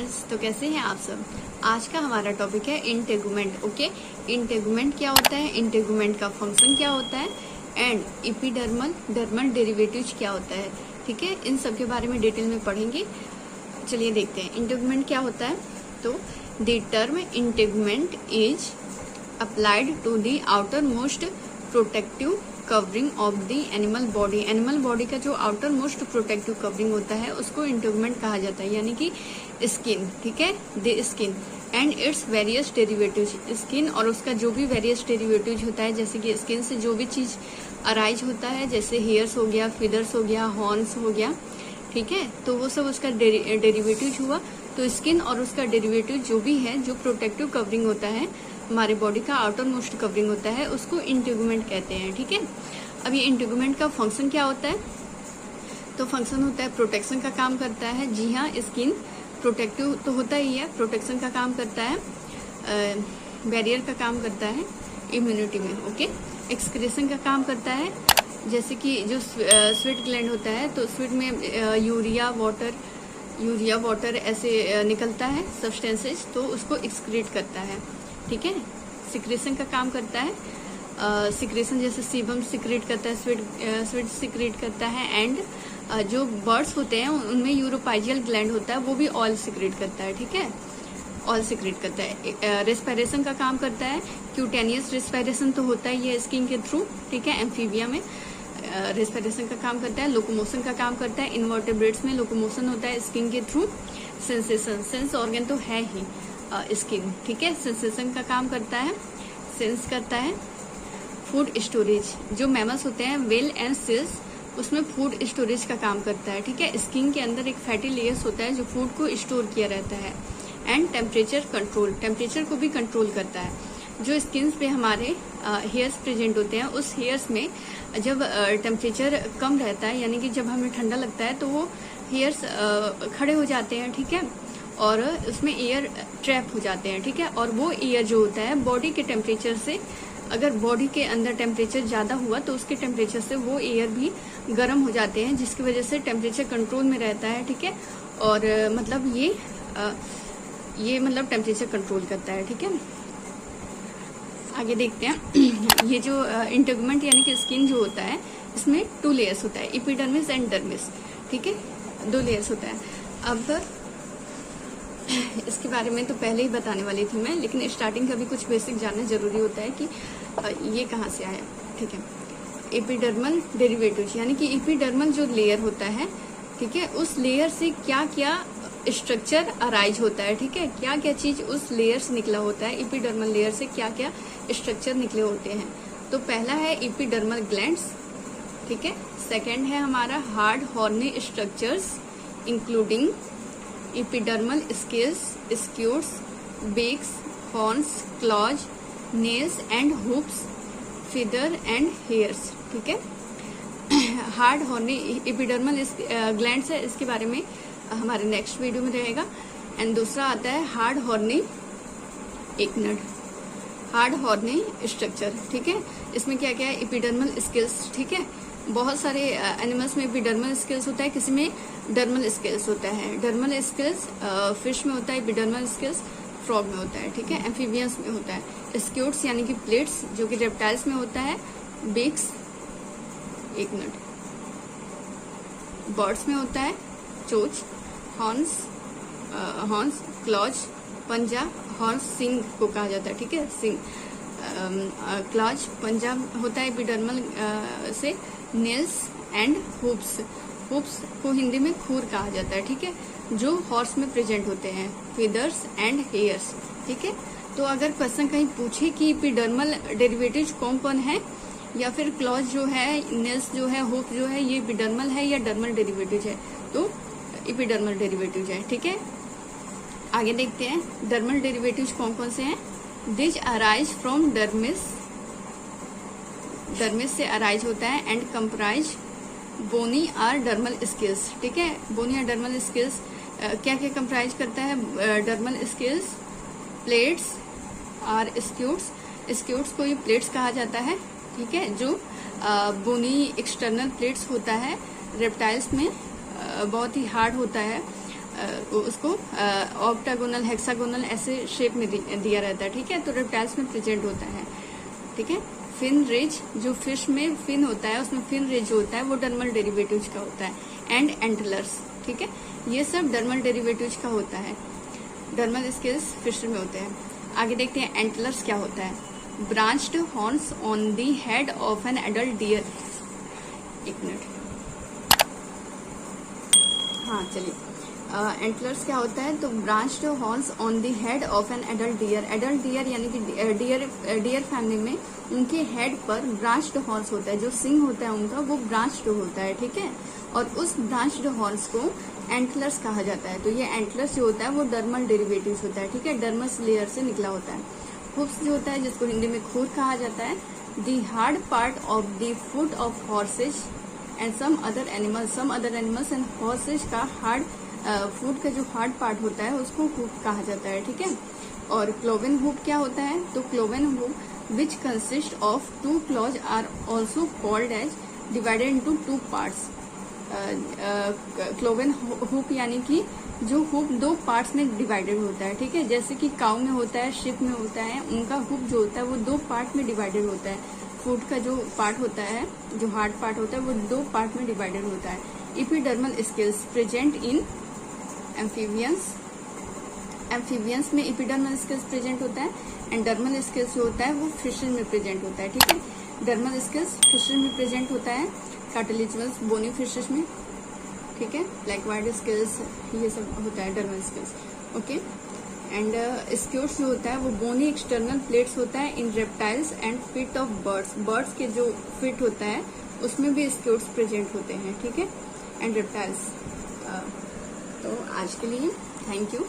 Guys, तो कैसे हैं आप सब। आज का हमारा टॉपिक है इंटेगुमेंट। ओके, इंटेगुमेंट क्या होता है, इंटेगुमेंट का फंक्शन क्या होता है एंड एपिडर्मल डर्मल डेरिवेटिव्स क्या होता है। ठीक है, इन सब के बारे में डिटेल में पढ़ेंगे। चलिए देखते हैं इंटेगुमेंट क्या होता है। तो the term integument is applied to the outermost protective covering of the animal body. Animal body का जो आउटर मोस्ट प्रोटेक्टिव कवरिंग होता है उसको इंटेगुमेंट कहा जाता है, यानी कि स्किन। ठीक है, the skin and its various derivatives. Skin और उसका जो भी वेरियस डेरिवेटिव्स होता है, जैसे कि स्किन से जो भी चीज अराइज होता है, जैसे हेयर्स हो गया, फिदर्स हो गया, हॉर्न्स हो गया, ठीक है, तो वो सब उसका डेरिवेटिव हुआ। तो स्किन और उसका डेरिवेटिव जो भी है, जो प्रोटेक्टिव कवरिंग होता है, हमारे बॉडी का आउटर मोस्ट कवरिंग होता है, उसको इंटेगुमेंट कहते हैं। ठीक है, अब ये इंटेगुमेंट का फंक्शन क्या होता है। तो फंक्शन होता है प्रोटेक्शन का काम करता है। जी हाँ, स्किन प्रोटेक्टिव तो होता ही है, प्रोटेक्शन का काम करता है, बैरियर का काम करता है इम्यूनिटी में। ओके, एक्सक्रेशन का काम करता है, जैसे कि जो स्वेट ग्लैंड होता है, तो स्वेट में यूरिया वाटर ऐसे निकलता है सब्सटेंसेस, तो उसको एक्सक्रीट करता है। ठीक है, सिक्रेशन का काम करता है, सिक्रेशन जैसे सीबम सिक्रेट करता है, स्वेट सिक्रेट करता है। एंड जो बर्ड्स होते हैं उनमें यूरोपाइजियल ग्लैंड होता है, वो भी ऑयल सिक्रेट करता है। ठीक है, ऑयल सिक्रेट करता है। रेस्पिरेशन का काम करता है, क्यूटेनियस रेस्पिरेशन तो होता ही है स्किन के थ्रू। ठीक है, एम्फीबिया में रेस्पिरेशन का काम करता है। लोकोमोशन का काम करता है, इनवर्टेब्रेट्स में लोकोमोशन होता है स्किन के थ्रू। सेंसेशन, सेंस ऑर्गन तो है ही स्किन। ठीक है, सेंसेशन का काम करता है, सेंस करता है। फूड स्टोरेज, जो मैमल्स होते हैं वेल एंड सील्स, उसमें फूड स्टोरेज का काम करता है। ठीक है, स्किन के अंदर एक फैटी लेयर्स होता है जो फूड को स्टोर किया रहता है। एंड टेम्परेचर कंट्रोल, टेम्परेचर को भी कंट्रोल करता है। जो स्किन पे हमारे हेयर्स प्रेजेंट होते हैं, उस हेयर्स में जब टेम्परेचर कम रहता है, यानी कि जब हमें ठंडा लगता है, तो वो हेयर्स खड़े हो जाते हैं। ठीक है, और उसमें एयर ट्रैप हो जाते हैं। ठीक है, और वो एयर जो होता है बॉडी के टेम्परेचर से, अगर बॉडी के अंदर टेम्परेचर ज्यादा हुआ तो उसके टेम्परेचर से वो एयर भी गर्म हो जाते हैं, जिसकी वजह से टेम्परेचर कंट्रोल में रहता है। ठीक है, और मतलब ये मतलब टेम्परेचर कंट्रोल करता है। ठीक है, आगे देखते हैं। ये जो इंटेगुमेंट यानी कि स्किन जो होता है, इसमें 2 लेयर्स होता है, एपिडर्मिस एंड डर्मिस। ठीक है, 2 लेयर्स होता है। अब इसके बारे में तो पहले ही बताने वाली थी मैं, लेकिन स्टार्टिंग का भी कुछ बेसिक जानना जरूरी होता है कि ये कहाँ से आया। ठीक है, एपिडर्मल डेरिवेटिव्स, यानी कि एपिडर्मल जो लेयर होता है, ठीक है, उस लेयर से क्या क्या स्ट्रक्चर अराइज होता है। ठीक है, क्या क्या चीज उस लेयर से निकला होता है, एपिडर्मल लेयर से क्या क्या स्ट्रक्चर निकले होते हैं। तो पहला है एपिडर्मल ग्लैंड्स। ठीक है, सेकेंड है हमारा hard horny structures including epidermal scales, scutes, beaks, horns, claws, nails and hoofs, feather and hairs. ठीक है, हार्ड हॉर्नी एपिडर्मल ग्लैंड्स है, इसके बारे में हमारे नेक्स्ट वीडियो में रहेगा। एंड दूसरा आता है हार्ड हॉर्नी एकनड, हार्ड हॉर्नी स्ट्रक्चर। ठीक है, इसमें क्या क्या है, एपिडर्मल स्केल्स। ठीक है, बहुत सारे एनिमल्स में एपिडर्मल स्केल्स होता है, किसी में डर्मल स्केल्स होता है। डर्मल स्केल्स फिश में होता है, एपिडर्मल स्केल्स फ्रॉग में होता है। ठीक है, एम्फीबियंस में होता है। स्क्यूट्स यानी कि प्लेट्स, जो कि रेप्टाइल्स में होता है। बेक्स एकनड, बर्ड्स में होता है चोच। हॉर्न्स, क्लॉज, पंजा, हॉर्न्स सिंग को कहा जाता है। ठीक है, सिंग, क्लॉज, पंजा होता है एपिडर्मल से। नेल्स एंड हुप्स, हुप्स को हिंदी में खूर कहा जाता है। ठीक है, जो हॉर्स में प्रेजेंट होते हैं। Feathers and hairs. ठीक है, तो अगर क्वेश्चन कहीं पूछे कि एपिडर्मल डेरिवेटिव्स कौन कौन है, या फिर क्लॉज जो है, नेल्स जो है, हुप जो है, ये एपिडर्मल है या डर्मल डेरिवेटिव है, तो एपिडर्मल डेरिवेटिव है। ठीक है, आगे देखते हैं डर्मल डेरिवेटिव्स कौन कौन से हैं। This arise from dermis, dermis से अराइज होता है। And comprise bony or dermal scales. ठीक है, बोनी आर डर्मल स्केल्स क्या क्या कंप्राइज करता है dermal scales. Plates or scutes, scutes को ये प्लेट्स कहा जाता है। ठीक है, जो बोनी एक्सटर्नल प्लेट्स होता है रेप्टाइल्स में, बहुत ही हार्ड होता है। उसको ऑक्टागोनल, हेक्सागोनल ऐसे शेप में दिया रहता है, ठीक है। तो रेप्टाइल्स में प्रेजेंट होता है, ठीक है। फिन रेज, जो फिश में फिन होता है उसमें फिन रेज जो होता है वो डर्मल डेरिवेटिव्स का होता है। एंड एंटलर्स, ठीक है, ये सब डर्मल डेरिवेटिव्स का होता है। डर्मल स्केल्स फिश में होते हैं। आगे देखते हैं एंटलर्स क्या होता है। Branched horns on the head of an adult deer. एक मिनट, हाँ चलिए। एंटलर्स क्या होता है, तो branched horns on the head of an adult deer. Adult deer यानी कि डियर फैमिली में उनके हेड पर ब्रांच्ड हॉर्न्स होता है, जो सिंग होता है उनका वो ब्रांच्ड होता है, ठीक है। और उस ब्रांच्ड हॉर्न्स को एंटलर्स कहा जाता है। तो ये एंटलर्स जो होता है वो डर्मल डेरिवेटिव्स होता है, ठीक है, डर्मस लेयर से निकला होता है। हुफ्स जो होता है जिसको हिंदी में खुर कहा जाता है। The hard part of the foot of horses and some other animals and horses का हार्ड फुट का जो हार्ड पार्ट होता है उसको हुफ कहा जाता है, ठीक है। और क्लोवेन हुप क्या होता है, तो cloven hoof which consist of 2 claws are also called as divided into 2 parts. Cloven hoof यानी कि जो हुप 2 पार्ट्स में डिवाइडेड होता है, ठीक है। जैसे कि काउ में होता है, शिप में होता है, उनका हुप जो होता है वो 2 पार्ट में डिवाइडेड होता है। फुट का जो पार्ट होता है, जो हार्ड पार्ट होता है वो 2 पार्ट में डिवाइडेड होता है। Epidermal scales present in amphibians में इपिडर्मल स्केल्स प्रेजेंट होता है। एंड डर्मल स्केल्स जो होता है वो फिशर में प्रेजेंट होता है, ठीक है। डर्मल स्केल्स फिशर में प्रेजेंट होता है, कार्टिलेजिनस बोनी फिशेस में, ठीक है। लाइक स्केल्स ये सब होता है dermal scales, okay. And scutes जो होता है वो बोनी एक्सटर्नल प्लेट्स होता है in reptiles and fit of birds के जो फिट होता है उसमें भी स्क्यूट्स प्रेजेंट होते हैं, ठीक है, एंड रेप्टाइल्स। तो आज के लिए थैंक यू।